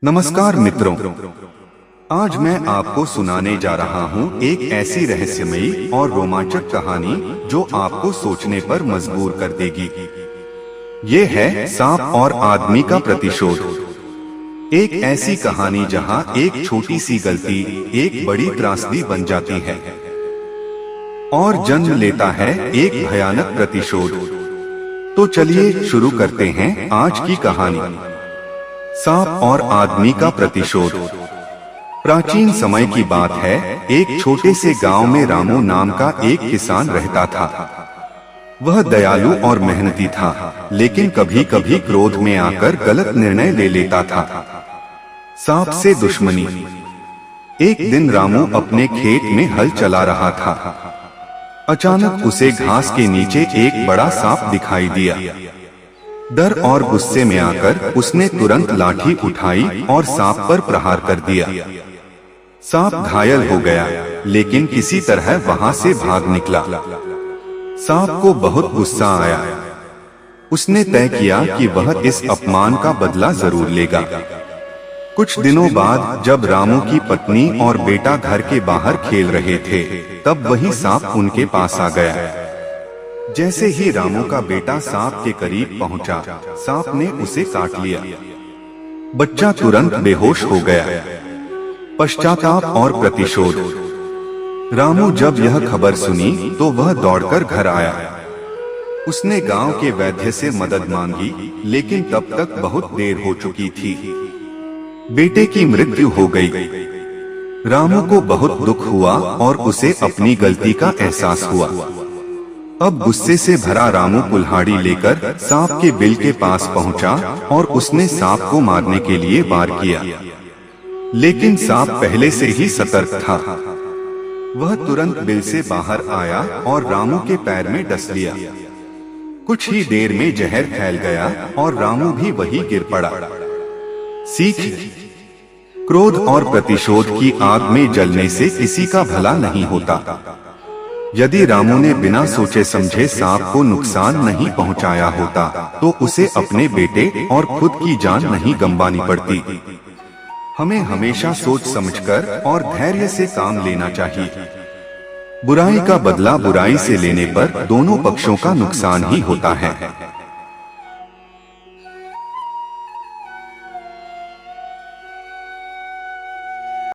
नमस्कार मित्रों, आज मैं आपको सुनाने जा रहा हूँ एक ऐसी रहस्यमयी और रोमांचक कहानी जो आपको सोचने पर मजबूर कर देगी। ये है सांप और आदमी का प्रतिशोध। एक ऐसी कहानी जहाँ एक छोटी सी गलती एक बड़ी त्रासदी बन जाती है और जन्म लेता है एक भयानक प्रतिशोध। तो चलिए शुरू करते हैं आज की कहानी। सांप और आदमी का प्रतिशोध। प्राचीन समय की बात है। एक छोटे से गांव में रामू नाम का एक किसान रहता था। वह दयालु और मेहनती था, लेकिन कभी कभी क्रोध में आकर गलत निर्णय ले लेता था। सांप से दुश्मनी। एक दिन रामू अपने खेत में हल चला रहा था। अचानक उसे घास के नीचे एक बड़ा सांप दिखाई दिया। डर और गुस्से में आकर उसने तुरंत लाठी उठाई और सांप पर प्रहार कर दिया। सांप घायल हो गया, लेकिन किसी तरह वहां से भाग निकला। सांप को बहुत गुस्सा आया। उसने तय किया कि वह इस अपमान का बदला जरूर लेगा। कुछ दिनों बाद जब रामू की पत्नी और बेटा घर के बाहर खेल रहे थे, तब वही सांप उनके पास आ गया। जैसे ही रामू का बेटा सांप के करीब पहुंचा, सांप ने उसे काट लिया। बच्चा तुरंत बेहोश हो गया। पश्चाताप और प्रतिशोध। रामू जब यह खबर सुनी तो वह दौड़कर घर आया। उसने गांव के वैद्य से मदद मांगी, लेकिन तब तक बहुत देर हो चुकी थी। बेटे की मृत्यु हो गई। रामू को बहुत दुख हुआ और उसे अपनी गलती का एहसास हुआ। अब गुस्से से भरा रामू कुल्हाड़ी लेकर सांप के बिल के पास पहुंचा और उसने सांप को मारने के लिए वार किया। लेकिन सांप पहले से ही सतर्क था। वह तुरंत बिल से बाहर आया और रामू के पैर में डस लिया। कुछ ही देर में जहर फैल गया और रामू भी वहीं गिर पड़ा। सीख। क्रोध और प्रतिशोध की आग में जलने से किसी का भला नहीं होता। यदि रामू ने बिना सोचे समझे सांप को नुकसान नहीं पहुंचाया होता, तो उसे अपने बेटे और खुद की जान नहीं गंवानी पड़ती। हमें हमेशा सोच समझकर और धैर्य से काम लेना चाहिए। बुराई का बदला बुराई से लेने पर दोनों पक्षों का नुकसान ही होता है।